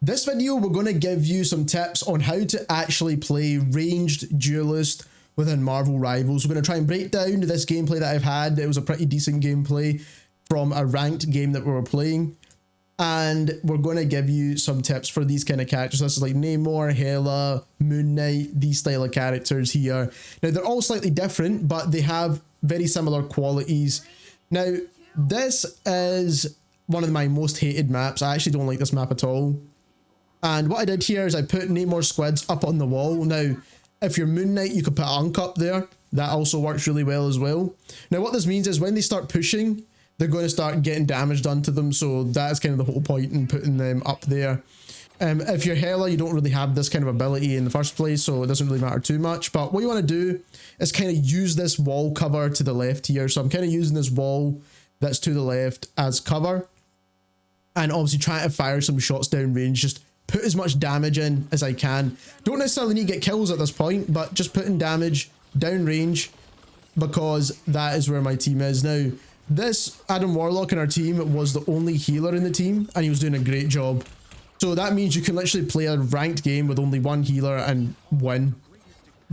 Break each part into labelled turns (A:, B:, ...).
A: This video, we're going to give you some tips on how to actually play Ranged Dualist within Marvel Rivals. We're going to try and break down this gameplay that I've had. It was a pretty decent gameplay from a ranked game that we were playing. And we're going to give you some tips for these kind of characters. This is like Namor, Hela, Moon Knight, these style of characters here. Now, they're all slightly different, but they have very similar qualities. Now, this is one of my most hated maps. I actually don't like this map at all. And what I did here is I put Namor squids up on the wall. Now, if you're Moon Knight, you could put Unk up there. That also works really well as well. Now, what this means is when they start pushing, they're going to start getting damage done to them. So that's kind of the whole point in putting them up there. If you're Hela, you don't really have this kind of ability in the first place, so it doesn't really matter too much. But what you want to do is kind of use this wall cover to the left here. So I'm kind of using this wall that's to the left as cover. And obviously trying to fire some shots down range. Just put as much damage in as I can. Don't necessarily need to get kills at this point, but just putting damage down range because that is where my team is. Now, this Adam Warlock in our team was the only healer in the team, and he was doing a great job. So that means you can literally play a ranked game with only one healer and win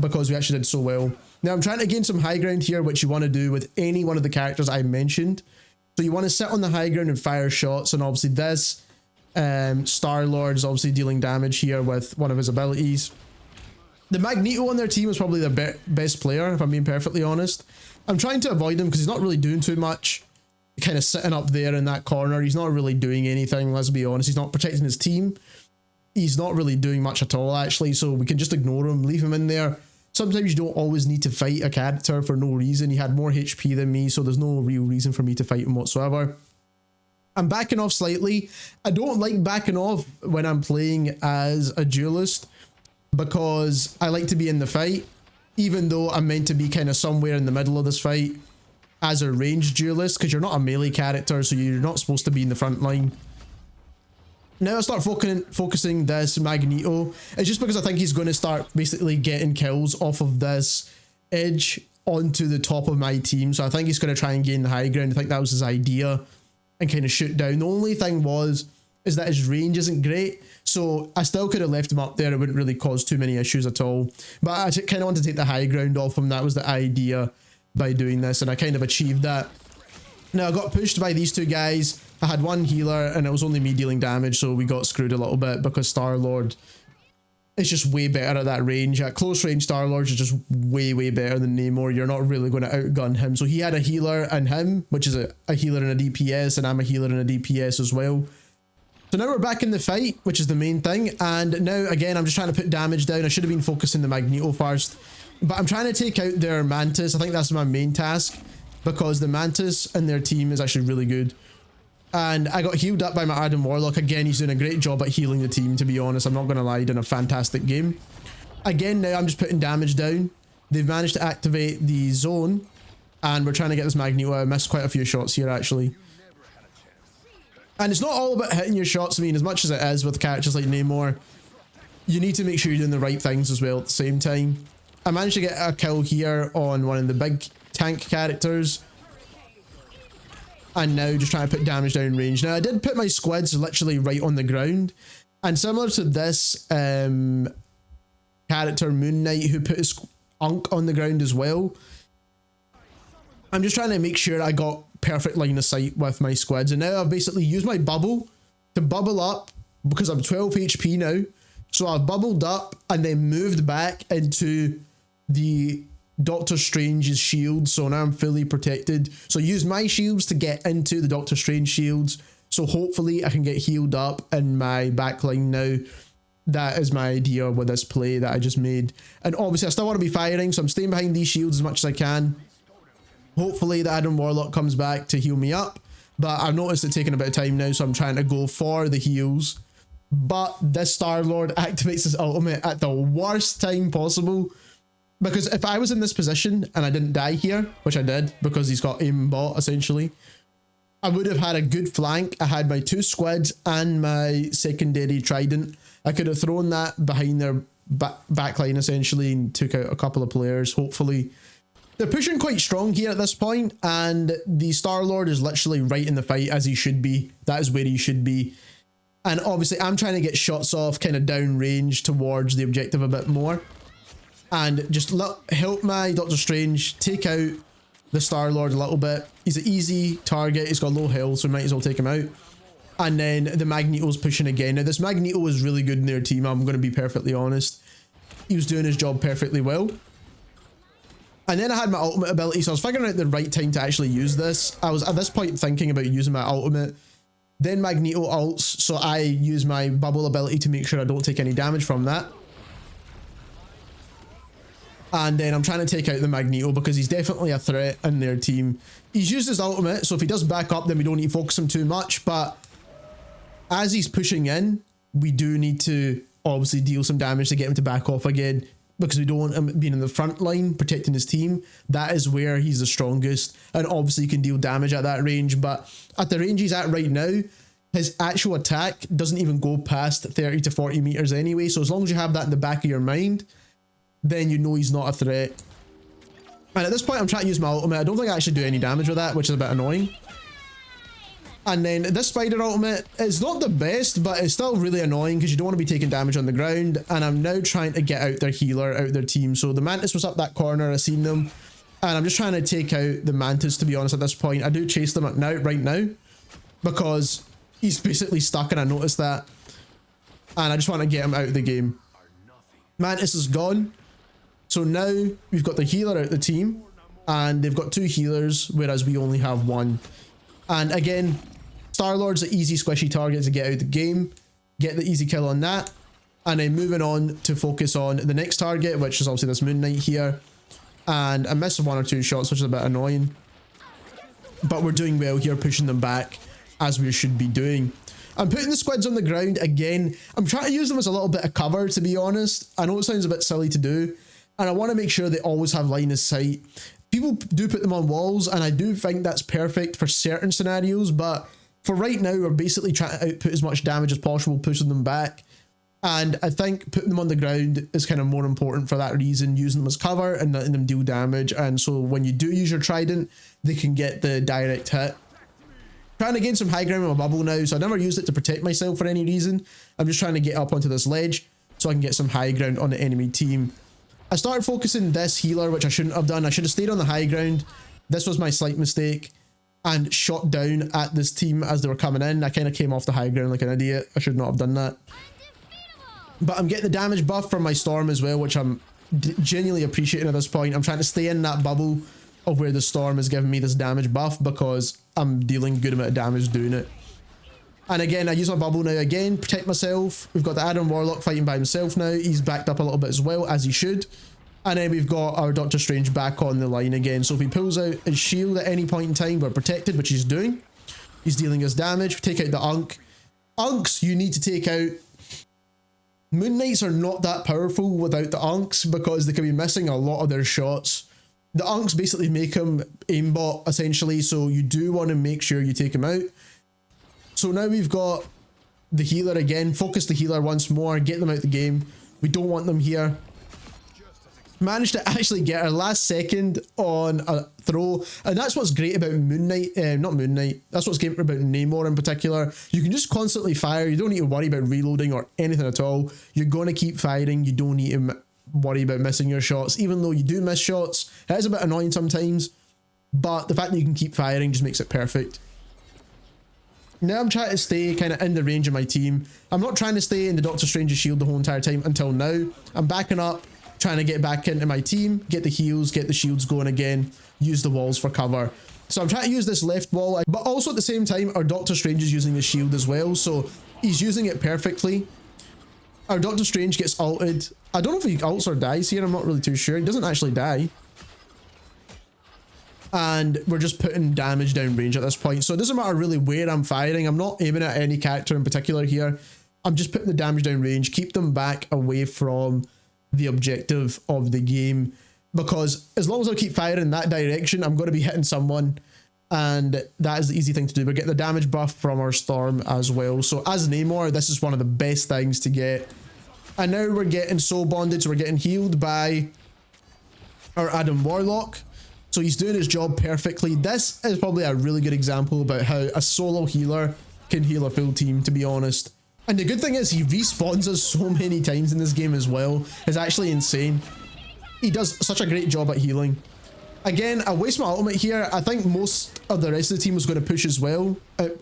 A: because we actually did so well. Now, I'm trying to gain some high ground here, which you want to do with any one of the characters I mentioned. So you want to sit on the high ground and fire shots, and obviously this Star-Lord is obviously dealing damage here with one of his abilities. The Magneto on their team is probably the best player, if I'm being perfectly honest. I'm trying to avoid him because he's not really doing too much. Kind of sitting up there in that corner. He's not really doing anything, let's be honest. He's not protecting his team. He's not really doing much at all, actually, so we can just ignore him, leave him in there. Sometimes you don't always need to fight a character for no reason. He had more HP than me, so there's no real reason for me to fight him whatsoever. I'm backing off slightly. I don't like backing off when I'm playing as a duelist because I like to be in the fight, even though I'm meant to be kind of somewhere in the middle of this fight as a ranged duelist, because you're not a melee character, so you're not supposed to be in the front line. Now I start focusing this Magneto. It's just because I think he's going to start basically getting kills off of this edge onto the top of my team. So I think he's going to try and gain the high ground. I think that was his idea and kind of shoot down. The only thing is that his range isn't great. So I still could have left him up there. It wouldn't really cause too many issues at all. But I kind of wanted to take the high ground off him. That was the idea by doing this, and I kind of achieved that. Now I got pushed by these two guys. I had one healer and it was only me dealing damage, so we got screwed a little bit because Star-Lord is just way better at that range. At close range, Star-Lord is just way better than Namor. You're not really going to outgun him. So he had a healer and him, which is a healer and a DPS, and I'm a healer and a DPS as well. So now we're back in the fight, which is the main thing. And now, again, I'm just trying to put damage down. I should have been focusing the Magneto first. But I'm trying to take out their Mantis. I think that's my main task because the Mantis and their team is actually really good. And I got healed up by my Adam Warlock. Again, he's doing a great job at healing the team, to be honest. I'm not going to lie, he's done a fantastic game. Again, now I'm just putting damage down. They've managed to activate the zone. And we're trying to get this Magneto. I missed quite a few shots here, actually. And it's not all about hitting your shots. I mean, as much as it is with characters like Namor, you need to make sure you're doing the right things as well at the same time. I managed to get a kill here on one of the big tank characters. And now just trying to put damage down range. Now, I did put my squids literally right on the ground. And similar to this character, Moon Knight, who put his Unk on the ground as well. I'm just trying to make sure I got perfect line of sight with my squids. And now I've basically used my bubble to bubble up because I'm 12 HP now. So I've bubbled up and then moved back into the Doctor Strange's shield. So now I'm fully protected. So use my shields to get into the Doctor Strange shields. So hopefully I can get healed up in my backline now. That is my idea with this play that I just made. And obviously I still want to be firing, so I'm staying behind these shields as much as I can. Hopefully the Adam Warlock comes back to heal me up. But I've noticed it taking a bit of time now, so I'm trying to go for the heals. But this Star-Lord activates his ultimate at the worst time possible. Because if I was in this position and I didn't die here, which I did because he's got aim bot essentially, I would have had a good flank. I had my two squids and my secondary trident. I could have thrown that behind their backline essentially and took out a couple of players, hopefully. They're pushing quite strong here at this point, and the Star-Lord is literally right in the fight as he should be. That is where he should be. And obviously I'm trying to get shots off kind of down range towards the objective a bit more. And just help my Doctor Strange take out the Star-Lord a little bit. He's an easy target. He's got low health, so we might as well take him out. And then the Magneto's pushing again. Now this Magneto was really good in their team, I'm going to be perfectly honest. He was doing his job perfectly well. And then I had my ultimate ability, so I was figuring out the right time to actually use this. I was at this point thinking about using my ultimate. Then Magneto ults, so I use my bubble ability to make sure I don't take any damage from that. And then I'm trying to take out the Magneto because he's definitely a threat in their team. He's used his ultimate, so if he does back up, then we don't need to focus him too much. But as he's pushing in, we do need to obviously deal some damage to get him to back off again, because we don't want him being in the front line protecting his team. That is where he's the strongest, and obviously you can deal damage at that range. But at the range he's at right now, his actual attack doesn't even go past 30 to 40 meters anyway. So as long as you have that in the back of your mind, then you know he's not a threat. And at this point I'm trying to use my ultimate. I don't think I actually do any damage with that, which is a bit annoying. And then this spider ultimate is not the best, but it's still really annoying because you don't want to be taking damage on the ground. And I'm now trying to get out their healer, out their team. So the Mantis was up that corner, I seen them. And I'm just trying to take out the Mantis, to be honest, at this point. I do chase them right now, because he's basically stuck and I noticed that. And I just want to get him out of the game. Mantis is gone. So now we've got the healer out the team, and they've got 2 healers, whereas we only have 1. And again, Star-Lord's an easy squishy target to get out of the game, get the easy kill on that, and then moving on to focus on the next target, which is obviously this Moon Knight here. And I missed 1 or 2 shots, which is a bit annoying, but we're doing well here, pushing them back as we should be doing. I'm putting the squids on the ground again. I'm trying to use them as a little bit of cover, to be honest. I know it sounds a bit silly to do, and I want to make sure they always have line of sight. People do put them on walls, and I do think that's perfect for certain scenarios, but for right now, we're basically trying to output as much damage as possible, pushing them back. And I think putting them on the ground is kind of more important for that reason, using them as cover and letting them deal damage. And so when you do use your trident, they can get the direct hit. Trying to gain some high ground with my bubble now, so I never used it to protect myself for any reason. I'm just trying to get up onto this ledge so I can get some high ground on the enemy team. I started focusing this healer, which I shouldn't have done. I should have stayed on the high ground. This was my slight mistake, and shot down at this team as they were coming in. I kind of came off the high ground like an idiot. I should not have done that. But I'm getting the damage buff from my storm as well, which I'm genuinely appreciating at this point. I'm trying to stay in that bubble of where the storm is giving me this damage buff, because I'm dealing a good amount of damage doing it. And again, I use my bubble now again, protect myself. We've got the Adam Warlock fighting by himself now. He's backed up a little bit as well, as he should. And then we've got our Doctor Strange back on the line again. So if he pulls out his shield at any point in time, we're protected, which he's doing. He's dealing us damage. We take out the Unk. Unks you need to take out. Moon Knights are not that powerful without the Unks, because they can be missing a lot of their shots. The Unks basically make him aimbot, essentially, so you do want to make sure you take him out. So now we've got the healer again. Focus the healer once more. Get them out the game. We don't want them here. Managed to actually get our last second on a throw. And that's what's great about Moon Knight. Not Moon Knight. That's what's great about Namor in particular. You can just constantly fire. You don't need to worry about reloading or anything at all. You're going to keep firing. You don't need to worry about missing your shots. Even though you do miss shots, it is a bit annoying sometimes. But the fact that you can keep firing just makes it perfect. Now I'm trying to stay kind of in the range of my team. I'm not trying to stay in the Doctor Strange's shield the whole entire time until now. I'm backing up, trying to get back into my team, get the heals, get the shields going again, use the walls for cover. So I'm trying to use this left wall, but also at the same time, our Doctor Strange is using the shield as well, so he's using it perfectly. Our Doctor Strange gets ulted. I don't know if he ults or dies here, I'm not really too sure. He doesn't actually die. And we're just putting damage down range at this point. So it doesn't matter really where I'm firing. I'm not aiming at any character in particular here. I'm just putting the damage down range, keep them back away from the objective of the game, because as long as I keep firing in that direction, I'm going to be hitting someone, and that is the easy thing to do. We're getting the damage buff from our storm as well. So as Namor, this is one of the best things to get. And now we're getting soul bonded, so we're getting healed by our Adam Warlock. So he's doing his job perfectly. This is probably a really good example about how a solo healer can heal a full team, to be honest. And the good thing is he respawns us so many times in this game as well. It's actually insane. He does such a great job at healing. Again, I waste my ultimate here. I think most of the rest of the team was going to push as well.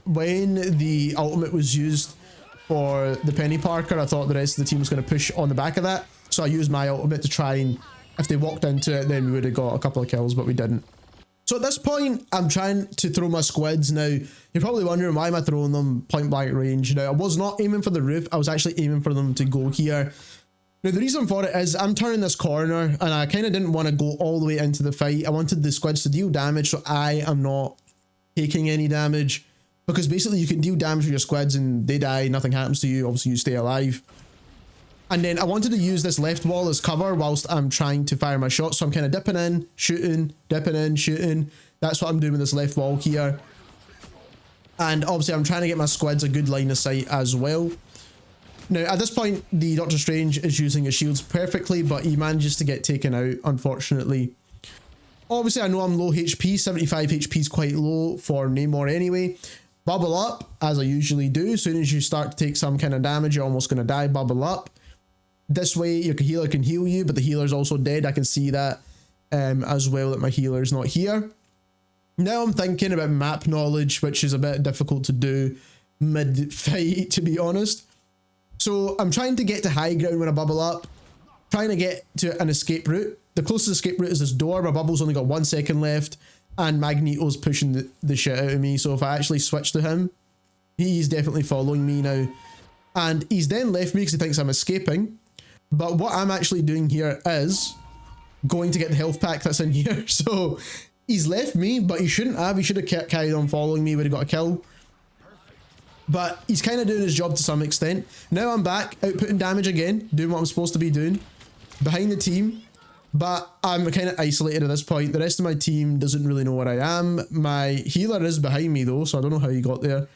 A: When the ultimate was used for the Penny Parker, I thought the rest of the team was going to push on the back of that. So I used my ultimate to try and, if they walked into it, then we would have got a couple of kills, but we didn't. So at this point, I'm trying to throw my squids. Now, you're probably wondering, why am I throwing them point blank range? Now, I was not aiming for the roof. I was actually aiming for them to go here. Now, the reason for it is I'm turning this corner and I kind of didn't want to go all the way into the fight. I wanted the squids to deal damage so I am not taking any damage. Because basically you can deal damage with your squids and they die, nothing happens to you. Obviously, you stay alive. And then I wanted to use this left wall as cover whilst I'm trying to fire my shots. So I'm kind of dipping in, shooting, dipping in, shooting. That's what I'm doing with this left wall here. And obviously I'm trying to get my squids a good line of sight as well. Now at this point, the Doctor Strange is using his shields perfectly, but he manages to get taken out, unfortunately. Obviously I know I'm low HP, 75 HP is quite low for Namor anyway. Bubble up, as I usually do. As soon as you start to take some kind of damage, you're almost going to die, bubble up. This way your healer can heal you, but the healer's also dead. I can see that as well, that my healer's not here. Now I'm thinking about map knowledge, which is a bit difficult to do mid-fight, to be honest. So I'm trying to get to high ground when I bubble up, trying to get to an escape route. The closest escape route is this door. My bubble's only got 1 second left, and Magneto's pushing the shit out of me. So if I actually switch to him, he's definitely following me now. And he's then left me because he thinks I'm escaping. But what I'm actually doing here is going to get the health pack that's in here. So he's left me, but he shouldn't have. He should have carried on following me, would have got a kill. But he's kind of doing his job to some extent. Now I'm back, outputting damage again, doing what I'm supposed to be doing, behind the team. But I'm kind of isolated at this point. The rest of my team doesn't really know where I am. My healer is behind me though, so I don't know how he got there.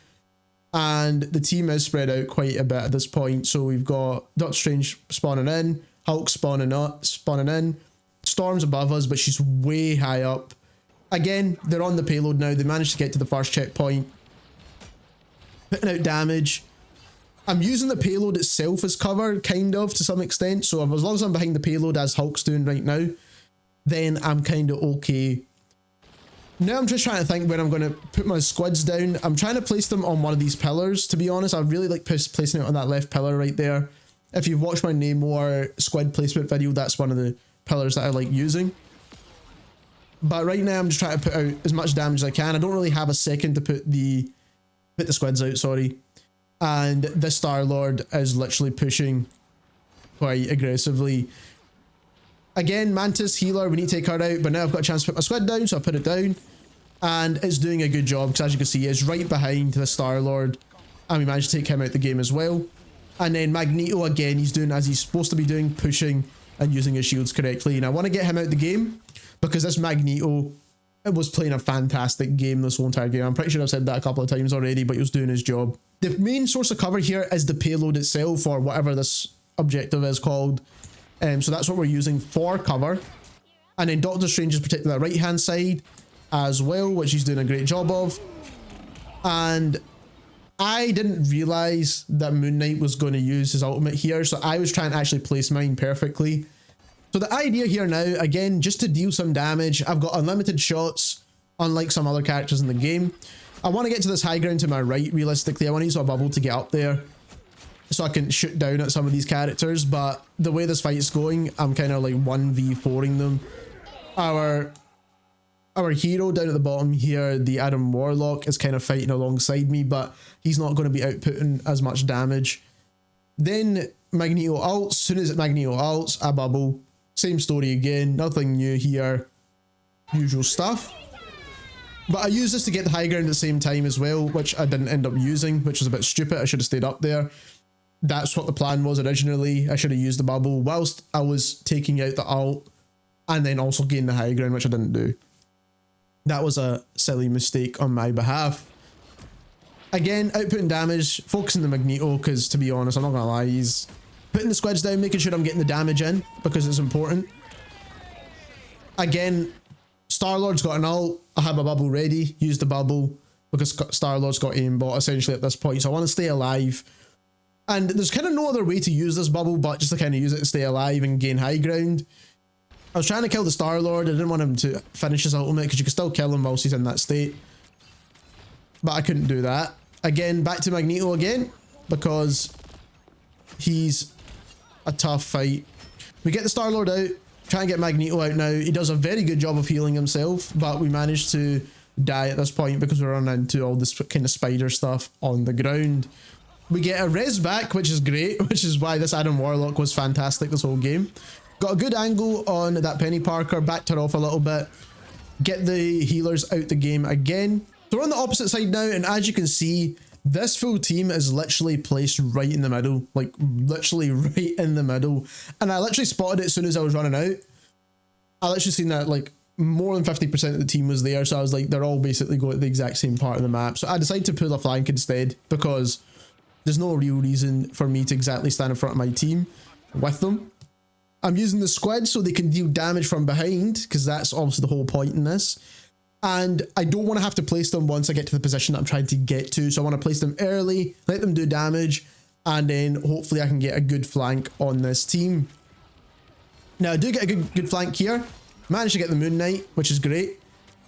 A: And the team is spread out quite a bit at this point. So we've got Doctor Strange spawning in, Hulk spawning in, Storm's above us, but she's way high up. Again, they're on the payload now. They managed to get to the first checkpoint. Putting out damage. I'm using the payload itself as cover, kind of, to some extent. So as long as I'm behind the payload, as Hulk's doing right now, then I'm kind of okay. Now I'm just trying to think when I'm going to put my squids down. I'm trying to place them on one of these pillars, to be honest. I really like placing it on that left pillar right there. If you've watched my Namor squid placement video, that's one of the pillars that I like using. But right now I'm just trying to put out as much damage as I can. I don't really have a second to put the squids out, sorry. And this Star-Lord is literally pushing quite aggressively. Again, Mantis healer, we need to take her out, but now I've got a chance to put my squid down, so I put it down. And it's doing a good job, because as you can see, it's right behind the Star-Lord. And we managed to take him out the game as well. And then Magneto, again, he's doing as he's supposed to be doing, pushing and using his shields correctly. And I want to get him out the game, because this Magneto was playing a fantastic game this whole entire game. I'm pretty sure I've said that a couple of times already, but he was doing his job. The main source of cover here is the payload itself, or whatever this objective is called. So that's what we're using for cover. And then Doctor Strange is protecting that right hand side as well, which he's doing a great job of. And I didn't realize that Moon Knight was going to use his ultimate here, so I was trying to actually place mine perfectly. So the idea here now, again, just to deal some damage, I've got unlimited shots, unlike some other characters in the game. I want to get to this high ground to my right, realistically. I want to use a bubble to get up there, so I can shoot down at some of these characters, but the way this fight is going, I'm kind of like 1v4ing them. Our hero down at the bottom here, the Adam Warlock, is kind of fighting alongside me, but he's not going to be outputting as much damage. Then Magneto ults. As soon as Magneto ults, I bubble. Same story again, nothing new here. Usual stuff. But I used this to get the high ground at the same time as well, which I didn't end up using, which was a bit stupid. I should have stayed up there. That's what the plan was originally. I should have used the bubble whilst I was taking out the ult, and then also gain the high ground, which I didn't do. That was a silly mistake on my behalf. Again, outputting damage, focusing the Magneto, because to be honest, I'm not gonna lie, he's putting the squids down, making sure I'm getting the damage in, because it's important. Again, Star-Lord's got an ult. I have a bubble ready, use the bubble, because Star-Lord's got aimbot essentially at this point, so I want to stay alive. And there's kind of no other way to use this bubble but just to kind of use it to stay alive and gain high ground. I was trying to kill the Star-Lord. I didn't want him to finish his ultimate because you can still kill him whilst he's in that state. But I couldn't do that. Again, back to Magneto again because he's a tough fight. We get the Star-Lord out, try and get Magneto out now. He does a very good job of healing himself, but we managed to die at this point because we run into all this kind of spider stuff on the ground. We get a res back, which is great, which is why this Adam Warlock was fantastic this whole game. Got a good angle on that Penny Parker, backed her off a little bit. Get the healers out the game again. So we're on the opposite side now, and as you can see, this full team is literally placed right in the middle. Like, literally right in the middle. And I literally spotted it as soon as I was running out. I literally seen that, like, more than 50% of the team was there, so I was like, they're all basically going at the exact same part of the map. So I decided to pull a flank instead, because there's no real reason for me to exactly stand in front of my team with them. I'm using the squid so they can deal damage from behind, because that's obviously the whole point in this. And I don't want to have to place them once I get to the position that I'm trying to get to. So I want to place them early, let them do damage, and then hopefully I can get a good flank on this team. Now I do get a good flank here. Managed to get the Moon Knight, which is great.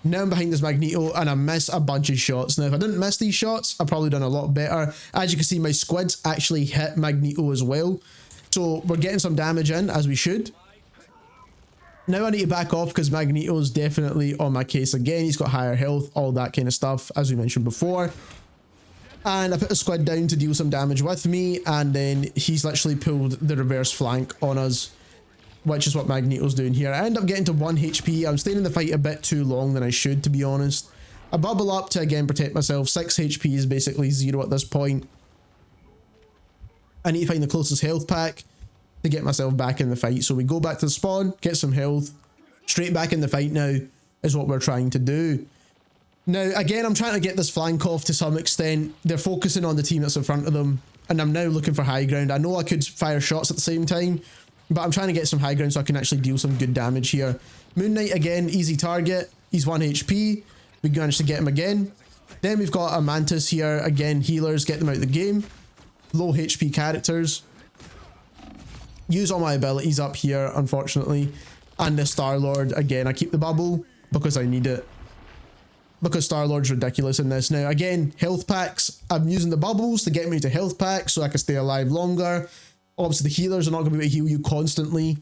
A: Now I'm behind this Magneto and I miss a bunch of shots. Now if I didn't miss these shots, I've probably done a lot better. As you can see, my squids actually hit Magneto as well. So we're getting some damage in, as we should. Now I need to back off because Magneto's definitely on my case again. He's got higher health, all that kind of stuff, as we mentioned before. And I put a squid down to deal some damage with me, and then he's literally pulled the reverse flank on us, which is what Magneto's doing here. I end up getting to 1 HP. I'm staying in the fight a bit too long than I should, to be honest. I bubble up to again protect myself. 6 HP is basically 0 at this point. I need to find the closest health pack to get myself back in the fight. So we go back to the spawn, get some health, straight back in the fight now is what we're trying to do. Now, again, I'm trying to get this flank off to some extent. They're focusing on the team that's in front of them, and I'm now looking for high ground. I know I could fire shots at the same time, but I'm trying to get some high ground so I can actually deal some good damage here. Moon Knight, again, easy target. He's 1 HP. We managed to get him again. Then we've got a Mantis here. Again, healers, get them out of the game. Low HP characters. Use all my abilities up here, unfortunately. And the Star-Lord, again, I keep the bubble because I need it. Because Star-Lord's ridiculous in this. Now, again, health packs. I'm using the bubbles to get me to health packs so I can stay alive longer. Obviously, the healers are not going to be able to heal you constantly.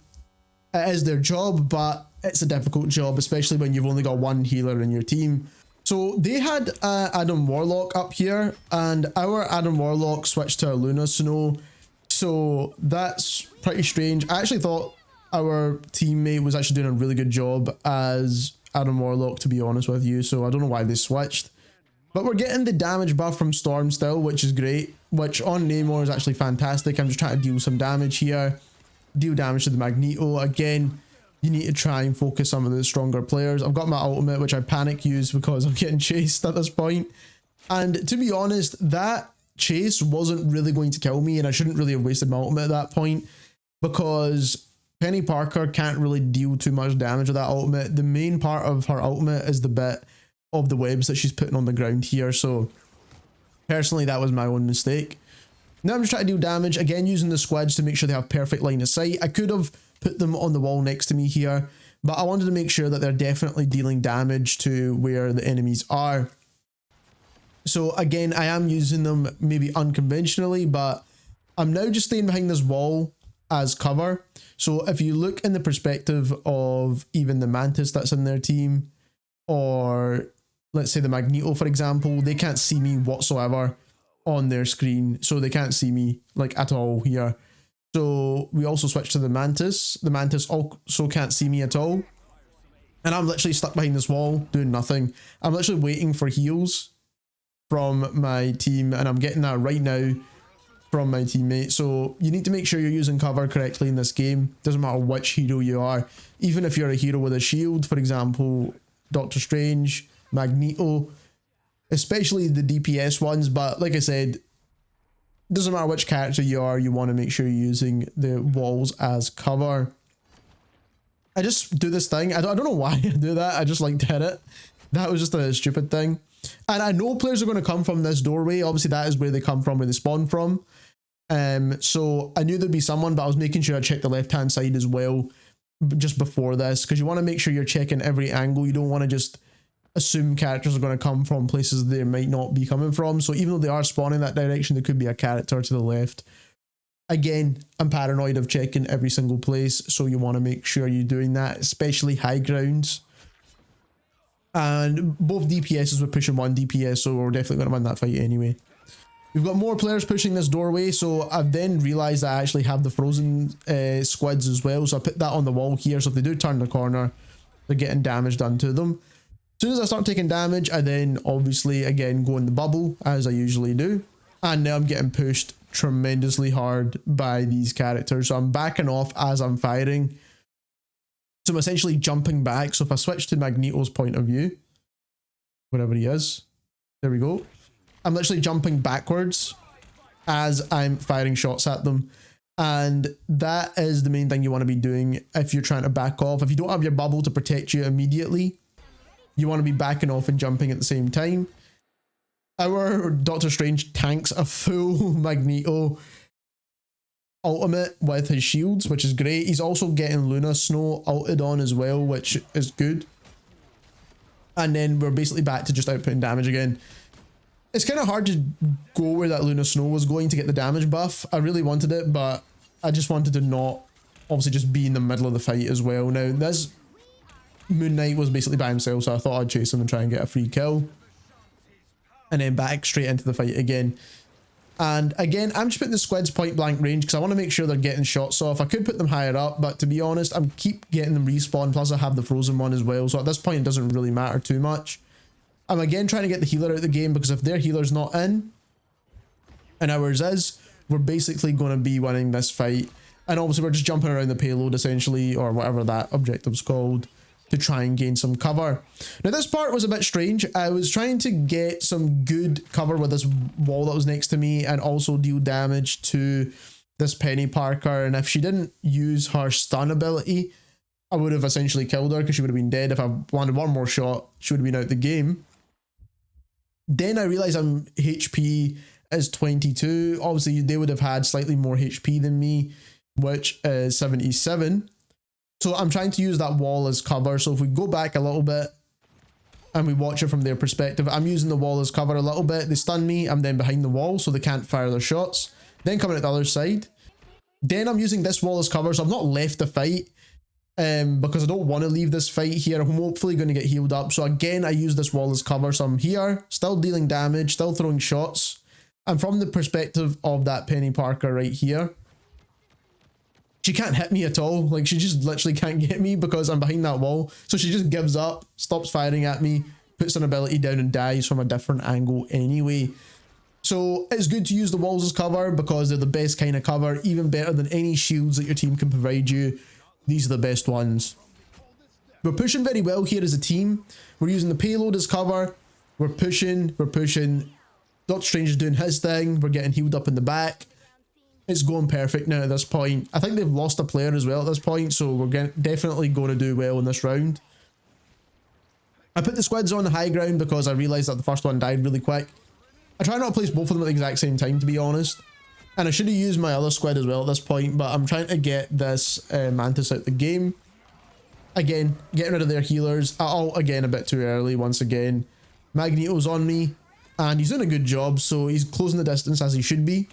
A: It is their job, but it's a difficult job, especially when you've only got one healer in your team. So they had Adam Warlock up here, and our Adam Warlock switched to a Luna Snow. So that's pretty strange. I actually thought our teammate was actually doing a really good job as Adam Warlock, to be honest with you. So I don't know why they switched. But we're getting the damage buff from Storm still, which is great. Which on Namor is actually fantastic. I'm just trying to deal some damage here. Deal damage to the Magneto. Again, you need to try and focus some of the stronger players. I've got my ultimate, which I panic use because I'm getting chased at this point. And to be honest, that chase wasn't really going to kill me, and I shouldn't really have wasted my ultimate at that point because Penny Parker can't really deal too much damage with that ultimate. The main part of her ultimate is the bit of the webs that she's putting on the ground here. So personally, that was my own mistake. Now I'm just trying to do damage, again using the squids to make sure they have perfect line of sight. I could have put them on the wall next to me here, but I wanted to make sure that they're definitely dealing damage to where the enemies are. So again, I am using them maybe unconventionally, but I'm now just staying behind this wall as cover. So if you look in the perspective of even the Mantis that's in their team, or let's say the Magneto, for example, they can't see me whatsoever on their screen. So they can't see me like at all here. So we also switch to the Mantis. The Mantis also can't see me at all. And I'm literally stuck behind this wall doing nothing. I'm literally waiting for heals from my team, and I'm getting that right now from my teammate. So you need to make sure you're using cover correctly in this game. Doesn't matter which hero you are. Even if you're a hero with a shield, for example, Doctor Strange, Magneto, especially the DPS ones. But like I said, doesn't matter which character you are, you want to make sure you're using the walls as cover. I just do this thing. I don't know why I do that. I just like to hit it. That was just a stupid thing. And I know players are going to come from this doorway. Obviously, that is where they come from, where they spawn from. So I knew there'd be someone, but I was making sure I checked the left-hand side as well just before this, because you want to make sure you're checking every angle. You don't want to just assume characters are going to come from places they might not be coming from. So even though they are spawning that direction, there could be a character to the left. Again, I'm paranoid of checking every single place, so you want to make sure you're doing that, especially high grounds. And both DPSs were pushing 1 DPS, so we're definitely going to win that fight anyway. We've got more players pushing this doorway, so I've then realised I actually have the frozen squids as well, so I put that on the wall here, so if they do turn the corner, they're getting damage done to them. As soon as I start taking damage, I then obviously again go in the bubble, as I usually do, and now I'm getting pushed tremendously hard by these characters, so I'm backing off as I'm firing. So I'm essentially jumping back. So if I switch to Magneto's point of view, wherever he is, there we go. I'm literally jumping backwards as I'm firing shots at them. And that is the main thing you want to be doing if you're trying to back off. If you don't have your bubble to protect you immediately, you want to be backing off and jumping at the same time. Our Doctor Strange tanks a full Magneto ultimate with his shields, which is great. He's also getting Luna Snow ulted on as well, which is good. And then we're basically back to just outputting damage again. It's kind of hard to go where that Luna Snow was going to get the damage buff. I really wanted it, but I just wanted to not obviously just be in the middle of the fight as well. Now, this Moon Knight was basically by himself, so I thought I'd chase him and try and get a free kill. And then back straight into the fight again. And again, I'm just putting the squids point blank range because I want to make sure they're getting shots off. I could put them higher up, but to be honest, I'm keep getting them respawn, plus I have the frozen one as well. So at this point, it doesn't really matter too much. I'm again trying to get the healer out of the game because if their healer's not in, and ours is, we're basically going to be winning this fight. And obviously we're just jumping around the payload essentially, or whatever that objective's called, to try and gain some cover. Now this part was a bit strange. I was trying to get some good cover with this wall that was next to me and also deal damage to this Penny Parker, and if she didn't use her stun ability, I would have essentially killed her because she would have been dead. If I wanted one more shot, she would have been out the game. Then I realized I'm HP is 22. Obviously they would have had slightly more HP than me, which is 77. So I'm trying to use that wall as cover. So if we go back a little bit and we watch it from their perspective, I'm using the wall as cover a little bit. They stun me. I'm then behind the wall so they can't fire their shots. Then coming at the other side. Then I'm using this wall as cover. So I've not left the fight because I don't want to leave this fight here. I'm hopefully going to get healed up. So again, I use this wall as cover. So I'm here, still dealing damage, still throwing shots. And from the perspective of that Penny Parker right here, she can't hit me at all. Like, she just literally can't get me because I'm behind that wall. So she just gives up, stops firing at me, puts an ability down and dies from a different angle anyway. So it's good to use the walls as cover because they're the best kind of cover, even better than any shields that your team can provide you. These are the best ones. We're pushing very well here as a team. We're using the payload as cover. We're pushing. Doctor Strange is doing his thing. We're getting healed up in the back. It's going perfect now at this point. I think they've lost a player as well at this point, so we're definitely going to do well in this round. I put the squids on the high ground because I realised that the first one died really quick. I try not to place both of them at the exact same time, to be honest. And I should have used my other squid as well at this point, but I'm trying to get this Mantis out the game. Again, getting rid of their healers. Oh, again, a bit too early once again. Magneto's on me, and he's doing a good job, so he's closing the distance as he should be.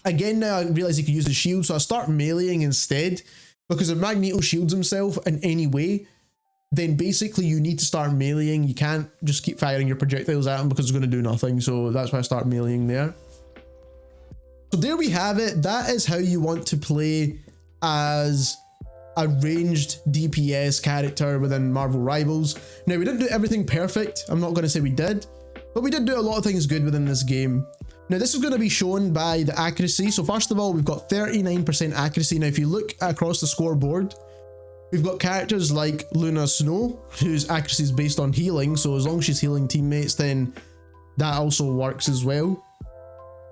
A: Again, now I realise he could use the shield, so I start meleeing instead, because if Magneto shields himself in any way, then basically you need to start meleeing. You can't just keep firing your projectiles at him because it's going to do nothing, so that's why I start meleeing there. So there we have it. That is how you want to play as a ranged DPS character within Marvel Rivals. Now, we didn't do everything perfect. I'm not going to say we did, but we did do a lot of things good within this game. Now, this is going to be shown by the accuracy. So first of all, we've got 39% accuracy. Now, if you look across the scoreboard, we've got characters like Luna Snow, whose accuracy is based on healing. So as long as she's healing teammates, then that also works as well.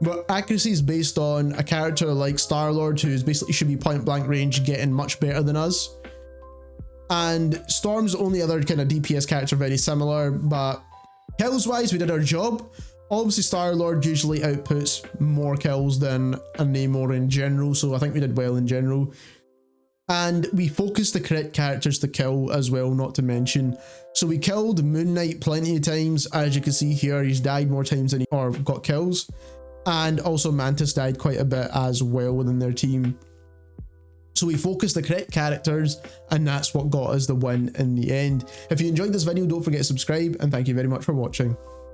A: But accuracy is based on a character like Star-Lord, who's basically should be point blank range, getting much better than us. And Storm's the only other kind of DPS character very similar, but kills wise, we did our job. Obviously, Star-Lord usually outputs more kills than a Namor in general, so I think we did well in general. And we focused the correct characters to kill as well, not to mention. So we killed Moon Knight plenty of times. As you can see here, he's died more times than or got kills. And also Mantis died quite a bit as well within their team. So we focused the correct characters, and that's what got us the win in the end. If you enjoyed this video, don't forget to subscribe, and thank you very much for watching.